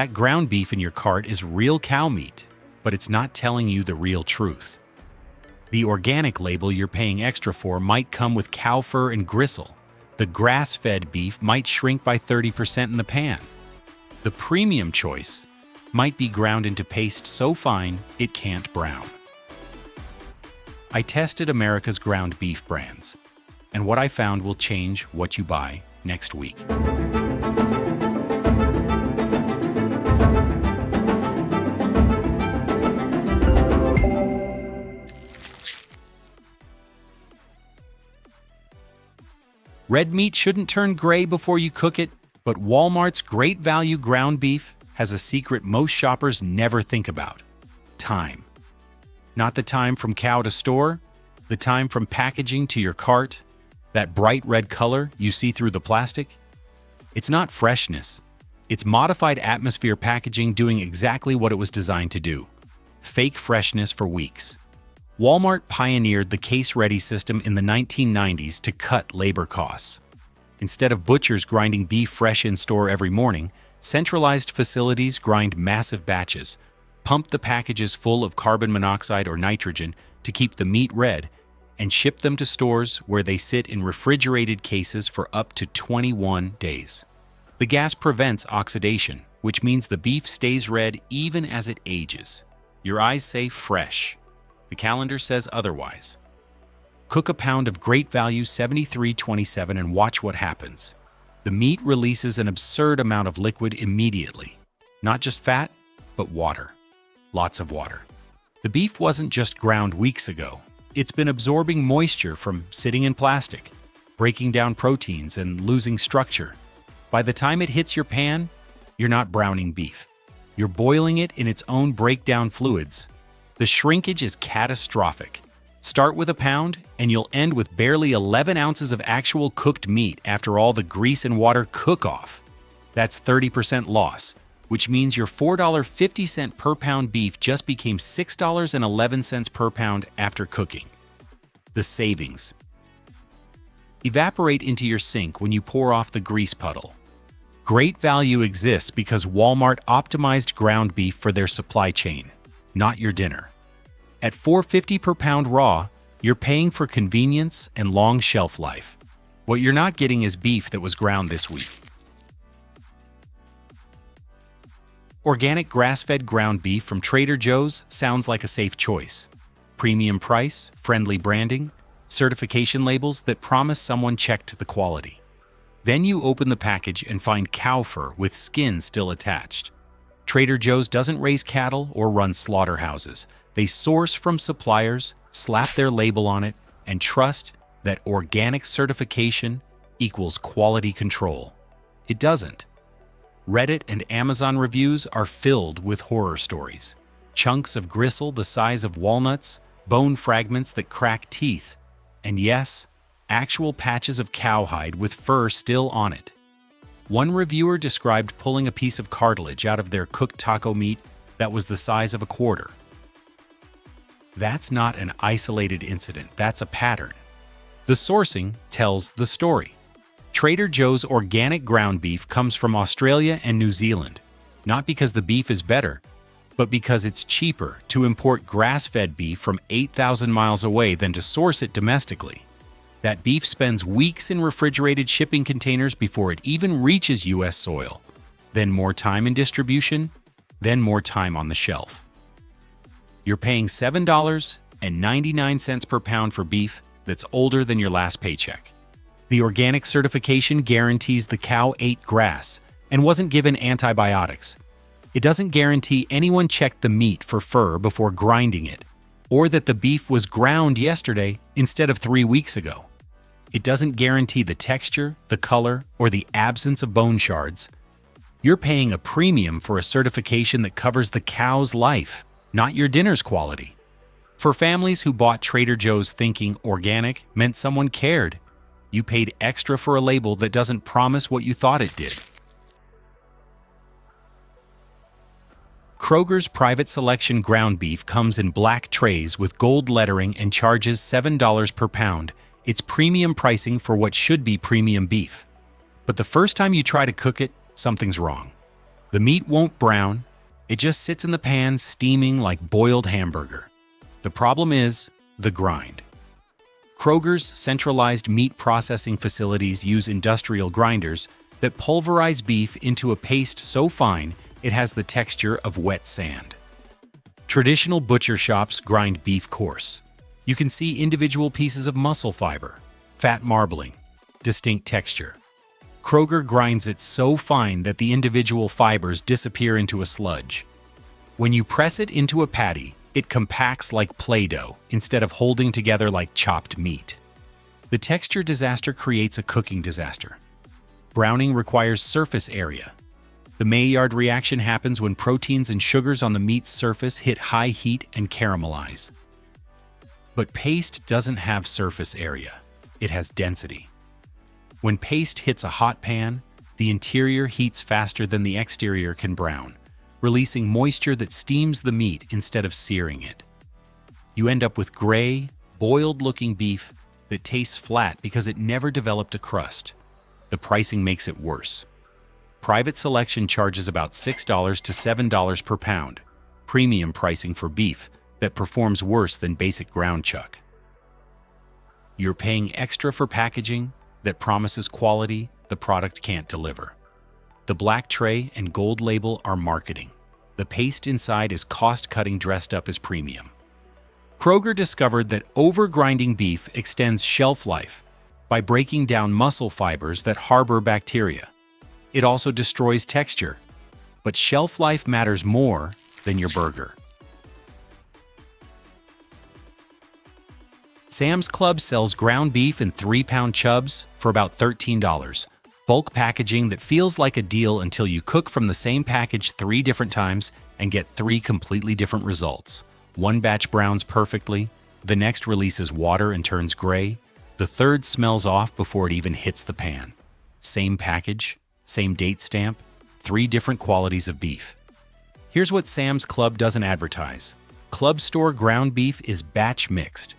That ground beef in your cart is real cow meat, but it's not telling you the real truth. The organic label you're paying extra for might come with cow fur and gristle. The grass-fed beef might shrink by 30% in the pan. The premium choice might be ground into paste so fine it can't brown. I tested America's ground beef brands, and what I found will change what you buy next week. Red meat shouldn't turn gray before you cook it, but Walmart's great value ground beef has a secret most shoppers never think about: time. Not the time from cow to store, the time from packaging to your cart, that bright red color you see through the plastic. It's not freshness. It's modified atmosphere packaging doing exactly what it was designed to do: fake freshness for weeks. Walmart pioneered the case-ready system in the 1990s to cut labor costs. Instead of butchers grinding beef fresh in store every morning, centralized facilities grind massive batches, pump the packages full of carbon monoxide or nitrogen to keep the meat red, and ship them to stores where they sit in refrigerated cases for up to 21 days. The gas prevents oxidation, which means the beef stays red even as it ages. Your eyes say fresh. The calendar says otherwise. Cook a pound of great value 73.27 and watch what happens. The meat releases an absurd amount of liquid immediately. Not just fat, but water. Lots of water. The beef wasn't just ground weeks ago. It's been absorbing moisture from sitting in plastic, breaking down proteins and losing structure. By the time it hits your pan, you're not browning beef. You're boiling it in its own breakdown fluids. The shrinkage is catastrophic. Start with a pound, and you'll end with barely 11 ounces of actual cooked meat after all the grease and water cook off. That's 30% loss, which means your $4.50 per pound beef just became $6.11 per pound after cooking. The savings evaporate into your sink when you pour off the grease puddle. Great value exists because Walmart optimized ground beef for their supply chain, not your dinner. At $4.50 per pound raw, you're paying for convenience and long shelf life. What you're not getting is beef that was ground this week. Organic grass-fed ground beef from Trader Joe's sounds like a safe choice. Premium price, friendly branding, certification labels that promise someone checked the quality. Then you open the package and find cow fur with skin still attached. Trader Joe's doesn't raise cattle or run slaughterhouses. They source from suppliers, slap their label on it, and trust that organic certification equals quality control. It doesn't. Reddit and Amazon reviews are filled with horror stories. Chunks of gristle the size of walnuts, bone fragments that crack teeth, and yes, actual patches of cowhide with fur still on it. One reviewer described pulling a piece of cartilage out of their cooked taco meat that was the size of a quarter. That's not an isolated incident, that's a pattern. The sourcing tells the story. Trader Joe's organic ground beef comes from Australia and New Zealand, not because the beef is better, but because it's cheaper to import grass-fed beef from 8,000 miles away than to source it domestically. That beef spends weeks in refrigerated shipping containers before it even reaches U.S. soil, then more time in distribution, then more time on the shelf. You're paying $7.99 per pound for beef that's older than your last paycheck. The organic certification guarantees the cow ate grass and wasn't given antibiotics. It doesn't guarantee anyone checked the meat for fur before grinding it, or that the beef was ground yesterday instead of 3 weeks ago. It doesn't guarantee the texture, the color, or the absence of bone shards. You're paying a premium for a certification that covers the cow's life, not your dinner's quality. For families who bought Trader Joe's thinking organic meant someone cared, you paid extra for a label that doesn't promise what you thought it did. Kroger's private selection ground beef comes in black trays with gold lettering and charges $7 per pound. It's premium pricing for what should be premium beef. But the first time you try to cook it, something's wrong. The meat won't brown, it just sits in the pan steaming like boiled hamburger. The problem is the grind. Kroger's centralized meat processing facilities use industrial grinders that pulverize beef into a paste so fine it has the texture of wet sand. Traditional butcher shops grind beef coarse. You can see individual pieces of muscle fiber, fat marbling, distinct texture. Kroger grinds it so fine that the individual fibers disappear into a sludge. When you press it into a patty, it compacts like Play-Doh instead of holding together like chopped meat. The texture disaster creates a cooking disaster. Browning requires surface area. The Maillard reaction happens when proteins and sugars on the meat's surface hit high heat and caramelize. But paste doesn't have surface area. It has density. When paste hits a hot pan, the interior heats faster than the exterior can brown, releasing moisture that steams the meat instead of searing it. You end up with gray, boiled-looking beef that tastes flat because it never developed a crust. The pricing makes it worse. Private selection charges about $6 to $7 per pound, premium pricing for beef that performs worse than basic ground chuck. You're paying extra for packaging that promises quality the product can't deliver. The black tray and gold label are marketing. The paste inside is cost-cutting dressed up as premium. Kroger discovered that over-grinding beef extends shelf life by breaking down muscle fibers that harbor bacteria. It also destroys texture, but shelf life matters more than your burger. Sam's Club sells ground beef in 3-pound chubs for about $13. Bulk packaging that feels like a deal until you cook from the same package 3 different times and get 3 completely different results. One batch browns perfectly, the next releases water and turns gray, the third smells off before it even hits the pan. Same package, same date stamp, 3 different qualities of beef. Here's what Sam's Club doesn't advertise. Club store ground beef is batch mixed.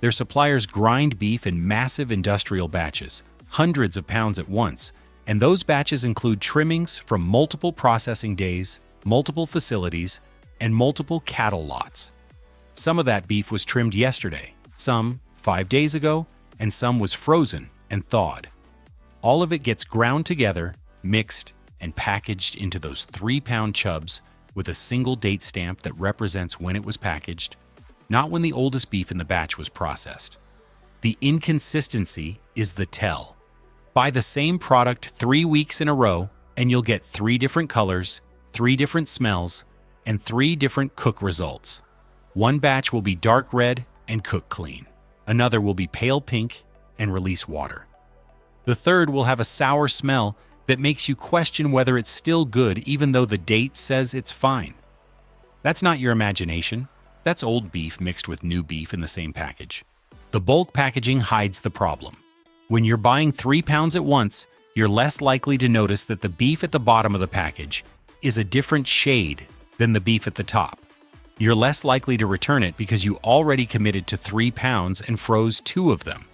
Their suppliers grind beef in massive industrial batches, hundreds of pounds at once, and those batches include trimmings from multiple processing days, multiple facilities, and multiple cattle lots. Some of that beef was trimmed yesterday, some 5 days ago, and some was frozen and thawed. All of it gets ground together, mixed, and packaged into those 3-pound chubs with a single date stamp that represents when it was packaged, not when the oldest beef in the batch was processed. The inconsistency is the tell. Buy the same product 3 weeks in a row, and you'll get 3 different colors, 3 different smells, and 3 different cook results. One batch will be dark red and cook clean. Another will be pale pink and release water. The third will have a sour smell that makes you question whether it's still good even though the date says it's fine. That's not your imagination. That's old beef mixed with new beef in the same package. The bulk packaging hides the problem. When you're buying 3 pounds at once, you're less likely to notice that the beef at the bottom of the package is a different shade than the beef at the top. You're less likely to return it because you already committed to 3 pounds and froze 2 of them.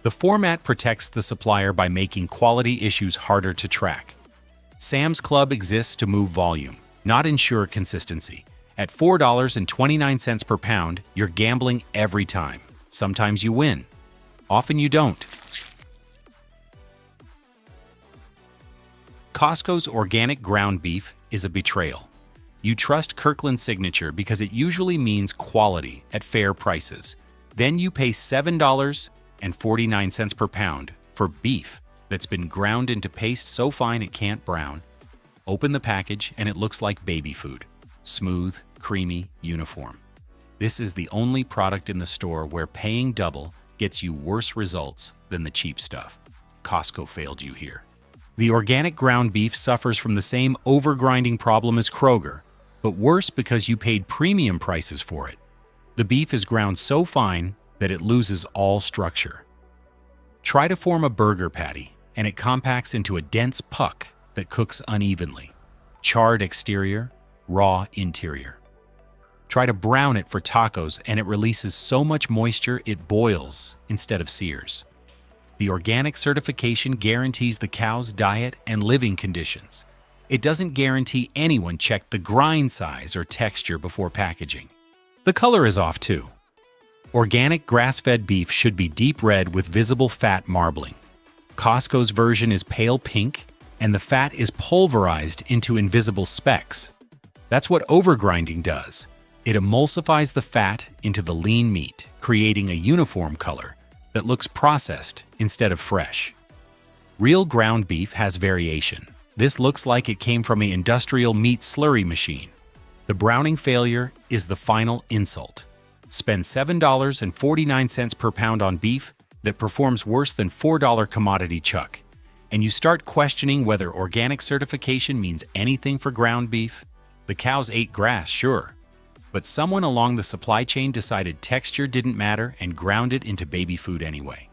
The format protects the supplier by making quality issues harder to track. Sam's Club exists to move volume, not ensure consistency. At $4.29 per pound, you're gambling every time. Sometimes you win. Often you don't. Costco's organic ground beef is a betrayal. You trust Kirkland's signature because it usually means quality at fair prices. Then you pay $7.49 per pound for beef that's been ground into paste so fine it can't brown. Open the package and it looks like baby food. Smooth, creamy, uniform. This is the only product in the store where paying double gets you worse results than the cheap stuff. Costco failed you here. The organic ground beef suffers from the same overgrinding problem as Kroger, but worse because you paid premium prices for it. The beef is ground so fine that it loses all structure. Try to form a burger patty, and it compacts into a dense puck that cooks unevenly. Charred exterior, raw interior. Try to brown it for tacos, and it releases so much moisture it boils instead of sears. The organic certification guarantees the cow's diet and living conditions. It doesn't guarantee anyone checked the grind size or texture before packaging. The color is off too. Organic grass-fed beef should be deep red with visible fat marbling. Costco's version is pale pink, and the fat is pulverized into invisible specks. That's what overgrinding does. It emulsifies the fat into the lean meat, creating a uniform color that looks processed instead of fresh. Real ground beef has variation. This looks like it came from an industrial meat slurry machine. The browning failure is the final insult. Spend $7.49 per pound on beef that performs worse than $4 commodity chuck, and you start questioning whether organic certification means anything for ground beef. The cows ate grass, sure, but someone along the supply chain decided texture didn't matter and ground it into baby food anyway.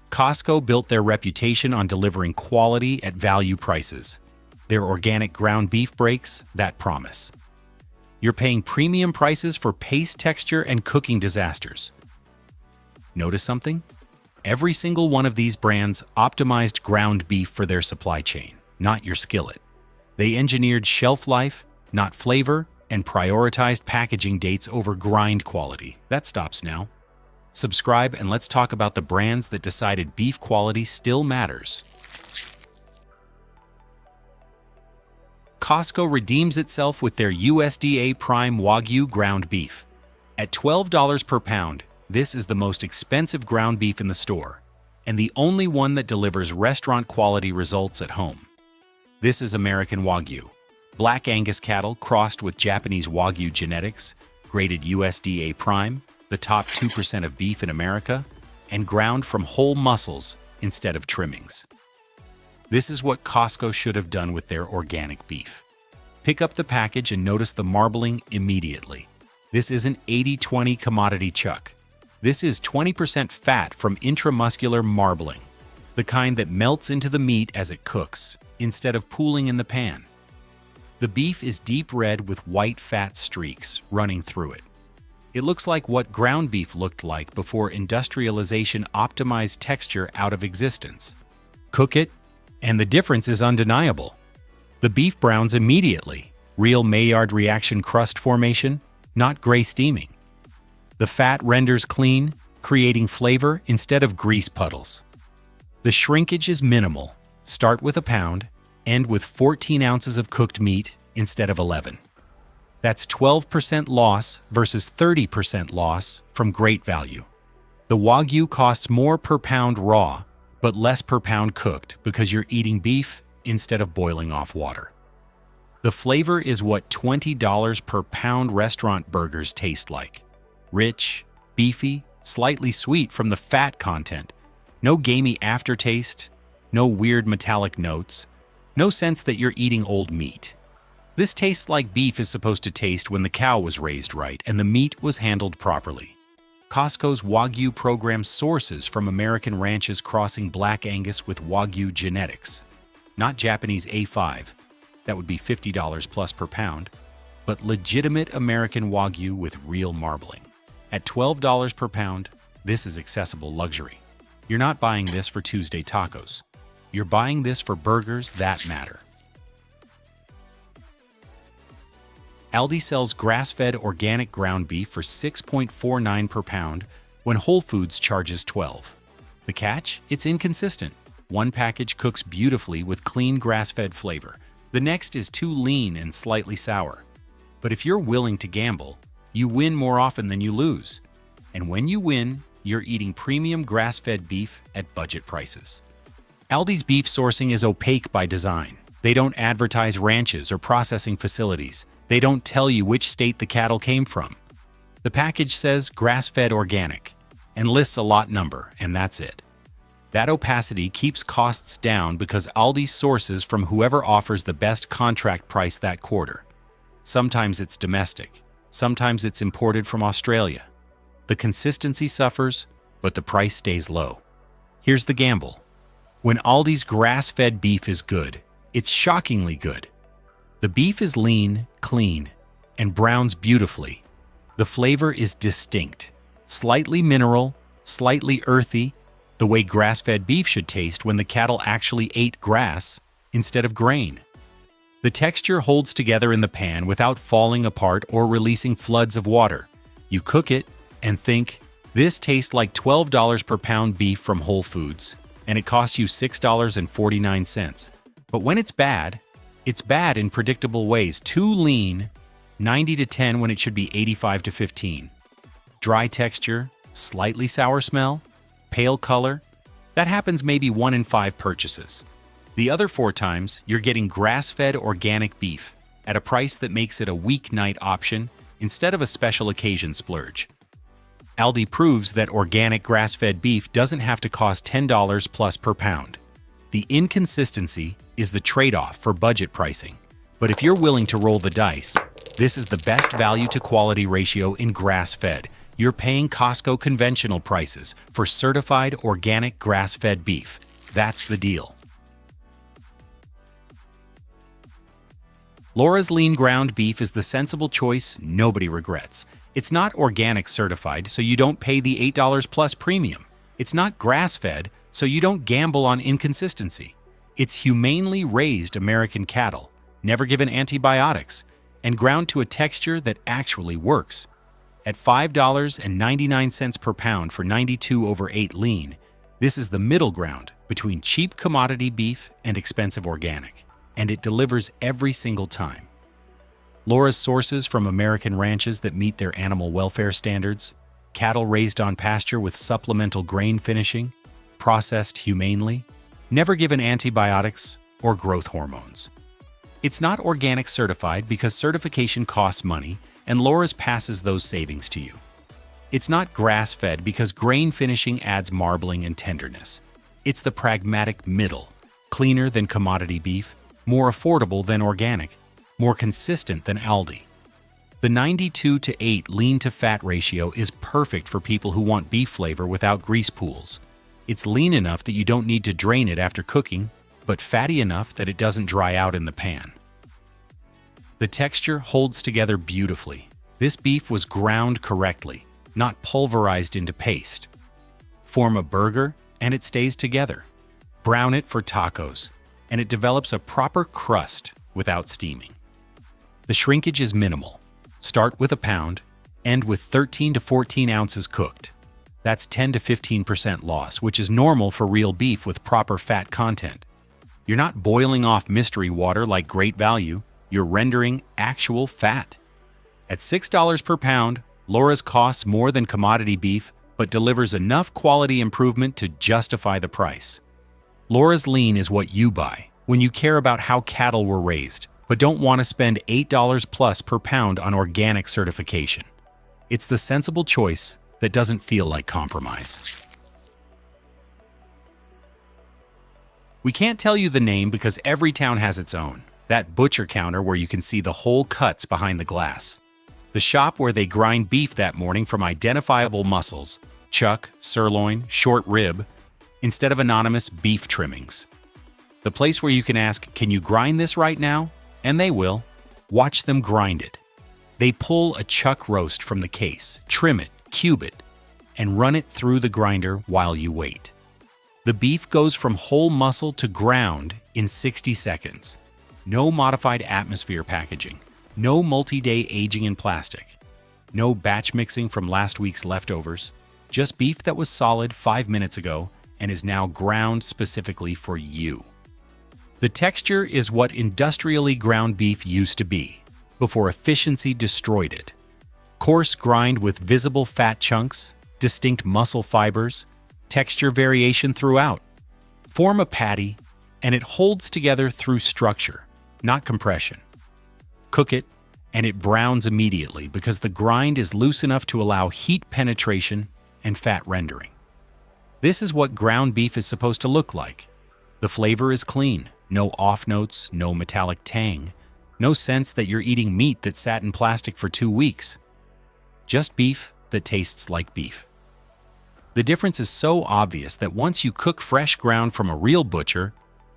Costco built their reputation on delivering quality at value prices. Their organic ground beef breaks that promise. You're paying premium prices for paste texture and cooking disasters. Notice something? Every single one of these brands optimized ground beef for their supply chain, not your skillet. They engineered shelf life, not flavor, and prioritized packaging dates over grind quality. That stops now. Subscribe and let's talk about the brands that decided beef quality still matters. Costco redeems itself with their USDA Prime Wagyu ground beef. At $12 per pound, this is the most expensive ground beef in the store, and the only one that delivers restaurant-quality results at home. This is American Wagyu, Black Angus cattle crossed with Japanese Wagyu genetics, graded USDA Prime, the top 2% of beef in America, and ground from whole muscles instead of trimmings. This is what Costco should have done with their organic beef. Pick up the package and notice the marbling immediately. This isn't 80-20 commodity chuck. This is 20% fat from intramuscular marbling, the kind that melts into the meat as it cooks, instead of pooling in the pan. The beef is deep red with white fat streaks running through it. It looks like what ground beef looked like before industrialization optimized texture out of existence. Cook it, and the difference is undeniable. The beef browns immediately. Real Maillard reaction crust formation, not gray steaming. The fat renders clean, creating flavor instead of grease puddles. The shrinkage is minimal. Start with a pound, end with 14 ounces of cooked meat instead of 11. That's 12% loss versus 30% loss from great value. The Wagyu costs more per pound raw, but less per pound cooked because you're eating beef instead of boiling off water. The flavor is what $20 per pound restaurant burgers taste like. Rich, beefy, slightly sweet from the fat content. No gamey aftertaste, no weird metallic notes, no sense that you're eating old meat. This tastes like beef is supposed to taste when the cow was raised right and the meat was handled properly. Costco's Wagyu program sources from American ranches crossing Black Angus with Wagyu genetics. Not Japanese A5, that would be $50 plus per pound, but legitimate American Wagyu with real marbling. At $12 per pound, this is accessible luxury. You're not buying this for Tuesday tacos. You're buying this for burgers that matter. Aldi sells grass-fed organic ground beef for $6.49 per pound when Whole Foods charges $12. The catch? It's inconsistent. One package cooks beautifully with clean grass-fed flavor. The next is too lean and slightly sour. But if you're willing to gamble, you win more often than you lose. And when you win, you're eating premium grass-fed beef at budget prices. Aldi's beef sourcing is opaque by design. They don't advertise ranches or processing facilities. They don't tell you which state the cattle came from. The package says grass-fed organic and lists a lot number, and that's it. That opacity keeps costs down because Aldi sources from whoever offers the best contract price that quarter. Sometimes it's domestic, sometimes it's imported from Australia. The consistency suffers, but the price stays low. Here's the gamble. When Aldi's grass-fed beef is good, it's shockingly good. The beef is lean, clean, and browns beautifully. The flavor is distinct, slightly mineral, slightly earthy, the way grass-fed beef should taste when the cattle actually ate grass instead of grain. The texture holds together in the pan without falling apart or releasing floods of water. You cook it and think, this tastes like $12 per pound beef from Whole Foods, and it costs you $6.49. But when it's bad in predictable ways. Too lean, 90 to 10 when it should be 85 to 15. Dry texture, slightly sour smell, pale color. That happens maybe 1 in 5 purchases. The other 4 times, you're getting grass-fed organic beef at a price that makes it a weeknight option instead of a special occasion splurge. Aldi proves that organic grass-fed beef doesn't have to cost $10 plus per pound. The inconsistency is the trade-off for budget pricing. But if you're willing to roll the dice, this is the best value to quality ratio in grass-fed. You're paying Costco conventional prices for certified organic grass-fed beef. That's the deal. Laura's lean ground beef is the sensible choice nobody regrets. It's not organic certified, so you don't pay the $8 plus premium. It's not grass-fed, so you don't gamble on inconsistency. It's humanely raised American cattle, never given antibiotics, and ground to a texture that actually works. At $5.99 per pound for 92/8 lean, this is the middle ground between cheap commodity beef and expensive organic, and it delivers every single time. Laura's sources from American ranches that meet their animal welfare standards, cattle raised on pasture with supplemental grain finishing, processed humanely, never given antibiotics or growth hormones. It's not organic certified because certification costs money, and Laura's passes those savings to you. It's not grass-fed because grain finishing adds marbling and tenderness. It's the pragmatic middle, cleaner than commodity beef, more affordable than organic, more consistent than Aldi. The 92/8 lean-to-fat ratio is perfect for people who want beef flavor without grease pools. It's lean enough that you don't need to drain it after cooking, but fatty enough that it doesn't dry out in the pan. The texture holds together beautifully. This beef was ground correctly, not pulverized into paste. Form a burger, and it stays together. Brown it for tacos, and it develops a proper crust without steaming. The shrinkage is minimal. Start with a pound, end with 13 to 14 ounces cooked. That's 10 to 15% loss, which is normal for real beef with proper fat content. You're not boiling off mystery water like Great Value, you're rendering actual fat. At $6 per pound, Laura's costs more than commodity beef, but delivers enough quality improvement to justify the price. Laura's Lean is what you buy when you care about how cattle were raised, but don't want to spend $8 plus per pound on organic certification. It's the sensible choice that doesn't feel like compromise. We can't tell you the name because every town has its own. That butcher counter where you can see the whole cuts behind the glass. The shop where they grind beef that morning from identifiable muscles, chuck, sirloin, short rib, instead of anonymous beef trimmings. The place where you can ask, can you grind this right now? And they will. Watch them grind it. They pull a chuck roast from the case, trim it, cube it, and run it through the grinder while you wait. The beef goes from whole muscle to ground in 60 seconds. No modified atmosphere packaging. No multi-day aging in plastic. No batch mixing from last week's leftovers. Just beef that was solid 5 minutes ago and is now ground specifically for you. The texture is what industrially ground beef used to be, before efficiency destroyed it. Coarse grind with visible fat chunks, distinct muscle fibers, texture variation throughout. Form a patty, and it holds together through structure, not compression. Cook it, and it browns immediately because the grind is loose enough to allow heat penetration and fat rendering. This is what ground beef is supposed to look like. The flavor is clean, no off notes, no metallic tang, no sense that you're eating meat that sat in plastic for 2 weeks. Just beef that tastes like beef. The difference is so obvious that once you cook fresh ground from a real butcher,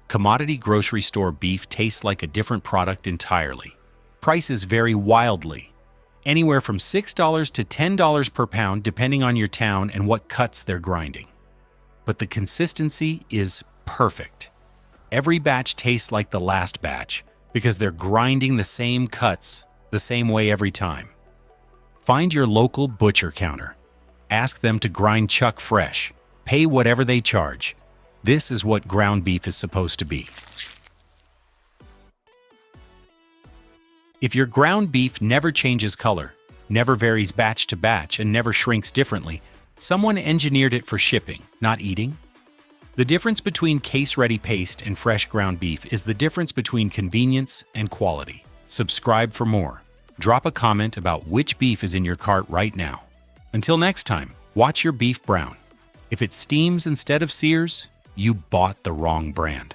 commodity grocery store beef tastes like a different product entirely. Prices vary wildly, anywhere from $6 to $10 per pound depending on your town and what cuts they're grinding. But the consistency is perfect. Every batch tastes like the last batch because they're grinding the same cuts the same way every time. Find your local butcher counter. Ask them to grind chuck fresh. Pay whatever they charge. This is what ground beef is supposed to be. If your ground beef never changes color, never varies batch to batch, and never shrinks differently, someone engineered it for shipping, not eating. The difference between case-ready paste and fresh ground beef is the difference between convenience and quality. Subscribe for more. Drop a comment about which beef is in your cart right now. Until next time, watch your beef brown. If it steams instead of sears, you bought the wrong brand.